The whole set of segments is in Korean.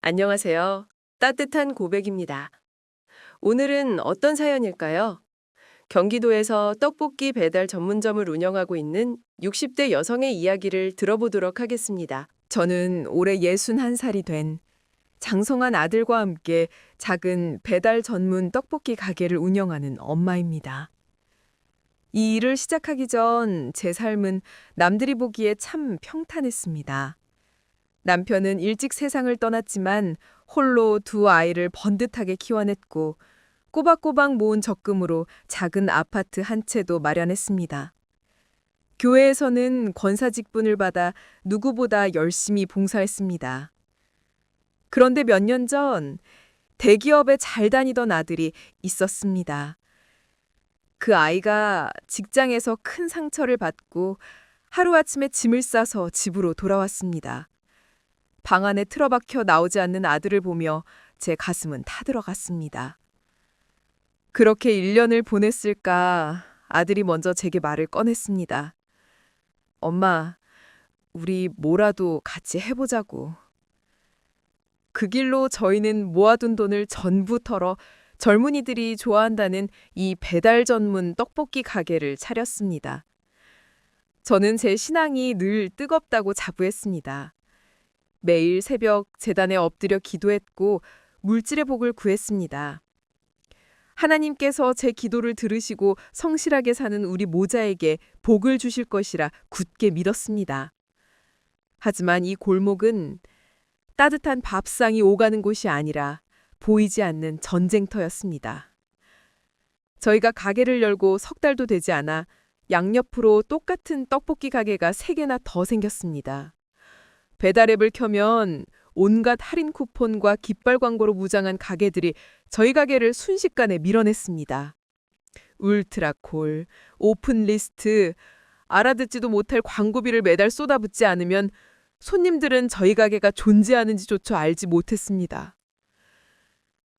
안녕하세요. 따뜻한 고백입니다. 오늘은 어떤 사연일까요? 경기도에서 떡볶이 배달 전문점을 운영하고 있는 60대 여성의 이야기를 들어보도록 하겠습니다. 저는 올해 61살이 된 장성한 아들과 함께 작은 배달 전문 떡볶이 가게를 운영하는 엄마입니다. 이 일을 시작하기 전 제 삶은 남들이 보기에 참 평탄했습니다. 남편은 일찍 세상을 떠났지만 홀로 두 아이를 번듯하게 키워냈고 꼬박꼬박 모은 적금으로 작은 아파트 한 채도 마련했습니다. 교회에서는 권사 직분을 받아 누구보다 열심히 봉사했습니다. 그런데 몇 년 전 대기업에 잘 다니던 아들이 있었습니다. 그 아이가 직장에서 큰 상처를 받고 하루아침에 짐을 싸서 집으로 돌아왔습니다. 방 안에 틀어박혀 나오지 않는 아들을 보며 제 가슴은 타들어갔습니다. 그렇게 1년을 보냈을까 아들이 먼저 제게 말을 꺼냈습니다. 엄마, 우리 뭐라도 같이 해보자고. 그 길로 저희는 모아둔 돈을 전부 털어 젊은이들이 좋아한다는 이 배달 전문 떡볶이 가게를 차렸습니다. 저는 제 신앙이 늘 뜨겁다고 자부했습니다. 매일 새벽 제단에 엎드려 기도했고 물질의 복을 구했습니다. 하나님께서 제 기도를 들으시고 성실하게 사는 우리 모자에게 복을 주실 것이라 굳게 믿었습니다. 하지만 이 골목은 따뜻한 밥상이 오가는 곳이 아니라 보이지 않는 전쟁터였습니다. 저희가 가게를 열고 석 달도 되지 않아 양옆으로 똑같은 떡볶이 가게가 3개나 더 생겼습니다. 배달 앱을 켜면 온갖 할인 쿠폰과 깃발 광고로 무장한 가게들이 저희 가게를 순식간에 밀어냈습니다. 울트라콜, 오픈리스트, 알아듣지도 못할 광고비를 매달 쏟아붓지 않으면 손님들은 저희 가게가 존재하는지조차 알지 못했습니다.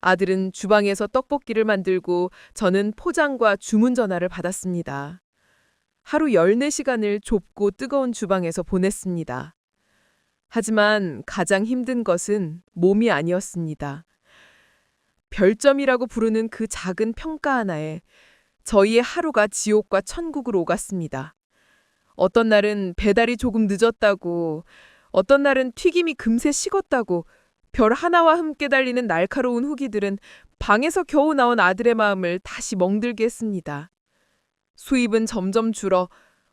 아들은 주방에서 떡볶이를 만들고 저는 포장과 주문 전화를 받았습니다. 하루 14시간을 좁고 뜨거운 주방에서 보냈습니다. 하지만 가장 힘든 것은 몸이 아니었습니다. 별점이라고 부르는 그 작은 평가 하나에 저희의 하루가 지옥과 천국으로 오갔습니다. 어떤 날은 배달이 조금 늦었다고, 어떤 날은 튀김이 금세 식었다고, 별 하나와 함께 달리는 날카로운 후기들은 방에서 겨우 나온 아들의 마음을 다시 멍들게 했습니다. 수입은 점점 줄어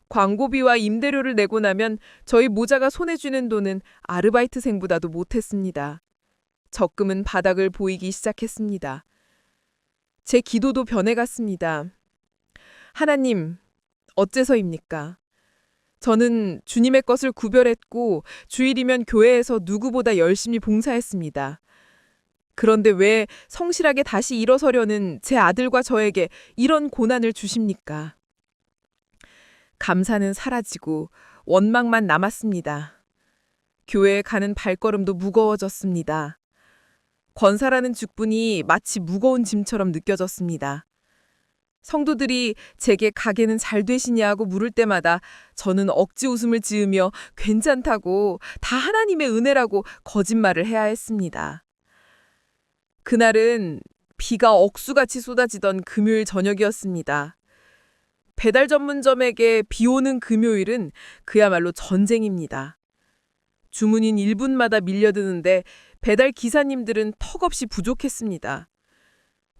광고비와 임대료를 내고 나면 저희 모자가 손에 쥐는 돈은 아르바이트생보다도 못했습니다. 적금은 바닥을 보이기 시작했습니다. 제 기도도 변해갔습니다. 하나님, 어째서입니까? 저는 주님의 것을 구별했고 주일이면 교회에서 누구보다 열심히 봉사했습니다. 그런데 왜 성실하게 다시 일어서려는 제 아들과 저에게 이런 고난을 주십니까? 감사는 사라지고 원망만 남았습니다. 교회에 가는 발걸음도 무거워졌습니다. 권사라는 직분이 마치 무거운 짐처럼 느껴졌습니다. 성도들이 제게 가게는 잘 되시냐고 물을 때마다 저는 억지 웃음을 지으며 괜찮다고 다 하나님의 은혜라고 거짓말을 해야 했습니다. 그날은 비가 억수같이 쏟아지던 금요일 저녁이었습니다. 배달 전문점에게 비 오는 금요일은 그야말로 전쟁입니다. 주문인 1분마다 밀려드는데 배달 기사님들은 턱없이 부족했습니다.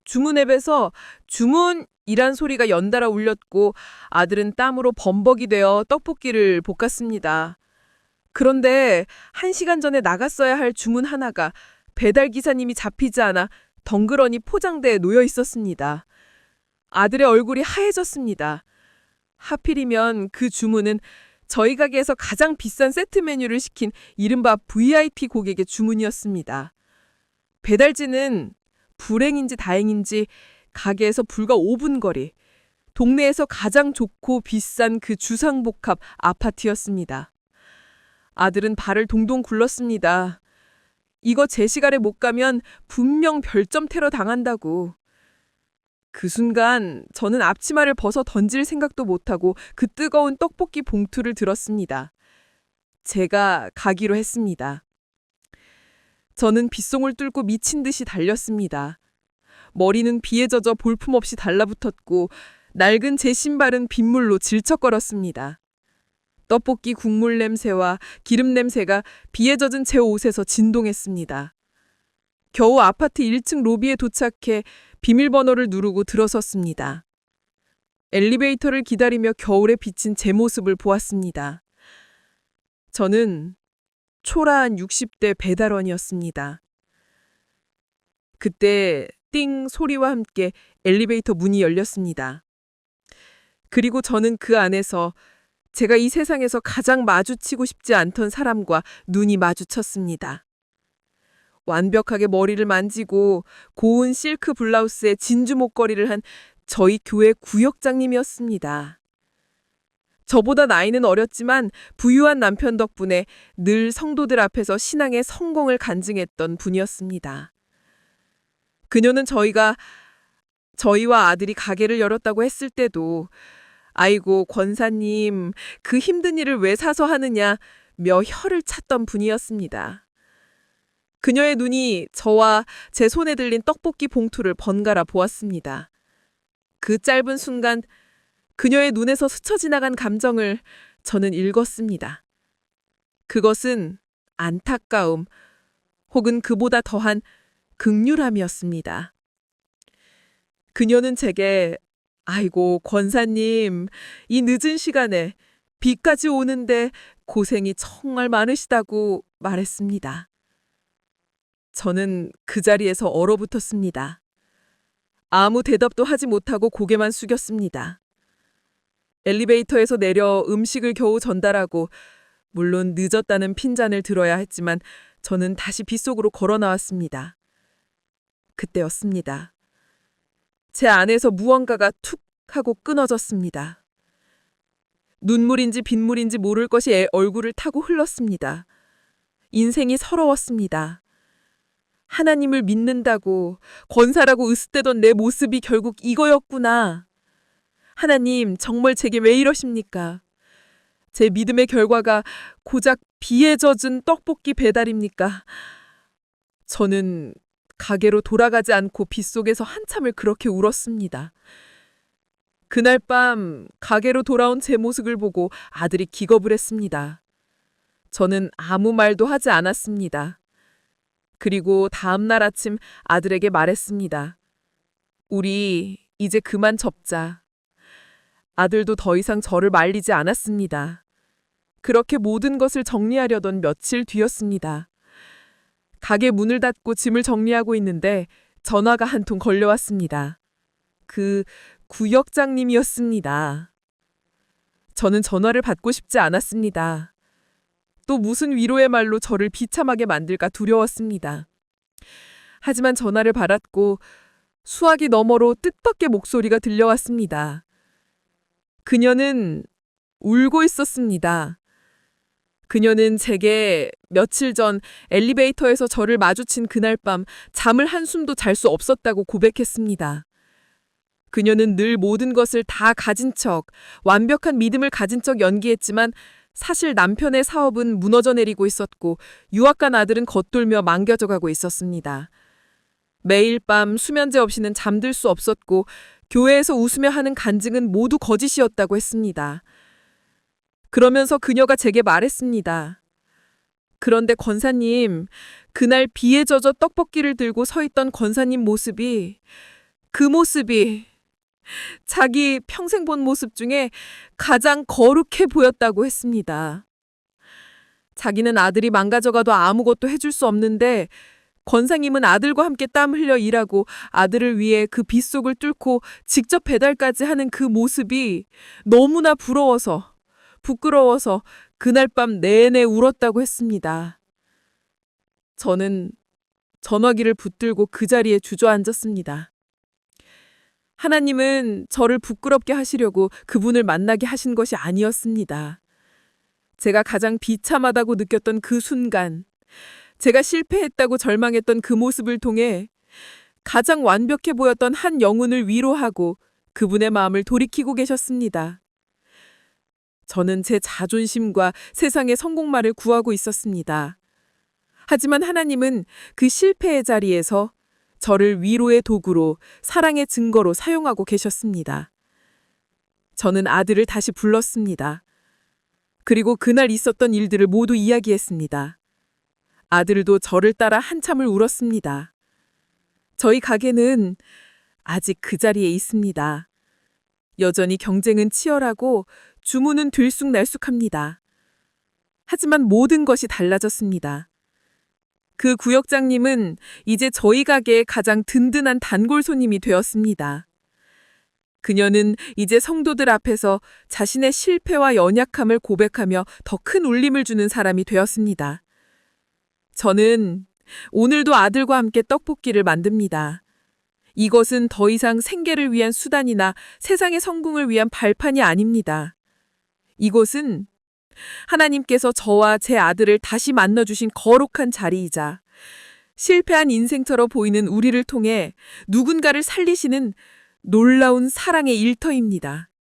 주문 앱에서 주문이란 소리가 연달아 울렸고 아들은 땀으로 범벅이 되어 떡볶이를 볶았습니다. 그런데 1시간 전에 나갔어야 할 주문 하나가 배달 기사님이 잡히지 않아 덩그러니 포장대에 놓여 있었습니다. 아들의 얼굴이 하얘졌습니다. 하필이면 그 주문은 저희 가게에서 가장 비싼 세트 메뉴를 시킨 이른바 VIP 고객의 주문이었습니다. 배달지는 불행인지 다행인지 가게에서 불과 5분 거리, 동네에서 가장 좋고 비싼 그 주상복합 아파트였습니다. 아들은 발을 동동 굴렀습니다. 이거 제 시간에 못 가면 분명 별점 테러 당한다고. 그 순간 저는 앞치마를 벗어 던질 생각도 못하고 그 뜨거운 떡볶이 봉투를 들었습니다. 제가 가기로 했습니다. 저는 빗송을 뚫고 미친 듯이 달렸습니다. 머리는 비에 젖어 볼품없이 달라붙었고 낡은 제 신발은 빗물로 질척거렸습니다. 떡볶이 국물 냄새와 기름 냄새가 비에 젖은 제 옷에서 진동했습니다. 겨우 아파트 1층 로비에 도착해 비밀번호를 누르고 들어섰습니다. 엘리베이터를 기다리며 겨울에 비친 제 모습을 보았습니다. 저는 초라한 60대 배달원이었습니다. 그때 띵 소리와 함께 엘리베이터 문이 열렸습니다. 그리고 저는 그 안에서 제가 이 세상에서 가장 마주치고 싶지 않던 사람과 눈이 마주쳤습니다. 완벽하게 머리를 만지고 고운 실크 블라우스에 진주 목걸이를 한 저희 교회 구역장님이었습니다. 저보다 나이는 어렸지만 부유한 남편 덕분에 늘 성도들 앞에서 신앙의 성공을 간증했던 분이었습니다. 그녀는 저희와 아들이 가게를 열었다고 했을 때도 아이고 권사님 그 힘든 일을 왜 사서 하느냐 며 혀를 찼던 분이었습니다. 그녀의 눈이 저와 제 손에 들린 떡볶이 봉투를 번갈아 보았습니다. 그 짧은 순간 그녀의 눈에서 스쳐 지나간 감정을 저는 읽었습니다. 그것은 안타까움 혹은 그보다 더한 극률함이었습니다. 그녀는 제게 아이고 권사님 이 늦은 시간에 비까지 오는데 고생이 정말 많으시다고 말했습니다. 저는 그 자리에서 얼어붙었습니다. 아무 대답도 하지 못하고 고개만 숙였습니다. 엘리베이터에서 내려 음식을 겨우 전달하고 물론 늦었다는 핀잔을 들어야 했지만 저는 다시 빗속으로 걸어 나왔습니다. 그때였습니다. 제 안에서 무언가가 툭 하고 끊어졌습니다. 눈물인지 빗물인지 모를 것이 얼굴을 타고 흘렀습니다. 인생이 서러웠습니다. 하나님을 믿는다고 권사라고 으스대던 내 모습이 결국 이거였구나. 하나님 정말 제게 왜 이러십니까? 제 믿음의 결과가 고작 비에 젖은 떡볶이 배달입니까? 저는 가게로 돌아가지 않고 빗속에서 한참을 그렇게 울었습니다. 그날 밤 가게로 돌아온 제 모습을 보고 아들이 기겁을 했습니다. 저는 아무 말도 하지 않았습니다. 그리고 다음 날 아침 아들에게 말했습니다. 우리 이제 그만 접자. 아들도 더 이상 저를 말리지 않았습니다. 그렇게 모든 것을 정리하려던 며칠 뒤였습니다. 가게 문을 닫고 짐을 정리하고 있는데 전화가 한 통 걸려왔습니다. 그 구역장님이었습니다. 저는 전화를 받고 싶지 않았습니다. 또 무슨 위로의 말로 저를 비참하게 만들까 두려웠습니다. 하지만 전화를 받았고 수화기 너머로 뜻밖의 목소리가 들려왔습니다. 그녀는 울고 있었습니다. 그녀는 제게 며칠 전 엘리베이터에서 저를 마주친 그날 밤 잠을 한숨도 잘 수 없었다고 고백했습니다. 그녀는 늘 모든 것을 다 가진 척, 완벽한 믿음을 가진 척 연기했지만 사실 남편의 사업은 무너져 내리고 있었고 유학 간 아들은 겉돌며 망겨져 가고 있었습니다. 매일 밤 수면제 없이는 잠들 수 없었고 교회에서 웃으며 하는 간증은 모두 거짓이었다고 했습니다. 그러면서 그녀가 제게 말했습니다. 그런데 권사님, 그날 비에 젖어 떡볶이를 들고 서 있던 권사님 모습이 자기 평생 본 모습 중에 가장 거룩해 보였다고 했습니다. 자기는 아들이 망가져가도 아무것도 해줄 수 없는데 권사님은 아들과 함께 땀 흘려 일하고 아들을 위해 그 빗속을 뚫고 직접 배달까지 하는 그 모습이 너무나 부끄러워서 그날 밤 내내 울었다고 했습니다. 저는 전화기를 붙들고 그 자리에 주저앉았습니다. 하나님은 저를 부끄럽게 하시려고 그분을 만나게 하신 것이 아니었습니다. 제가 가장 비참하다고 느꼈던 그 순간, 제가 실패했다고 절망했던 그 모습을 통해 가장 완벽해 보였던 한 영혼을 위로하고 그분의 마음을 돌이키고 계셨습니다. 저는 제 자존심과 세상의 성공만을 구하고 있었습니다. 하지만 하나님은 그 실패의 자리에서 저를 위로의 도구로 사랑의 증거로 사용하고 계셨습니다. 저는 아들을 다시 불렀습니다. 그리고 그날 있었던 일들을 모두 이야기했습니다. 아들도 저를 따라 한참을 울었습니다. 저희 가게는 아직 그 자리에 있습니다. 여전히 경쟁은 치열하고 주문은 들쑥날쑥합니다. 하지만 모든 것이 달라졌습니다. 그 구역장님은 이제 저희 가게의 가장 든든한 단골 손님이 되었습니다. 그녀는 이제 성도들 앞에서 자신의 실패와 연약함을 고백하며 더 큰 울림을 주는 사람이 되었습니다. 저는 오늘도 아들과 함께 떡볶이를 만듭니다. 이것은 더 이상 생계를 위한 수단이나 세상의 성공을 위한 발판이 아닙니다. 이곳은 하나님께서 저와 제 아들을 다시 만나주신 거룩한 자리이자 실패한 인생처럼 보이는 우리를 통해 누군가를 살리시는 놀라운 사랑의 일터입니다.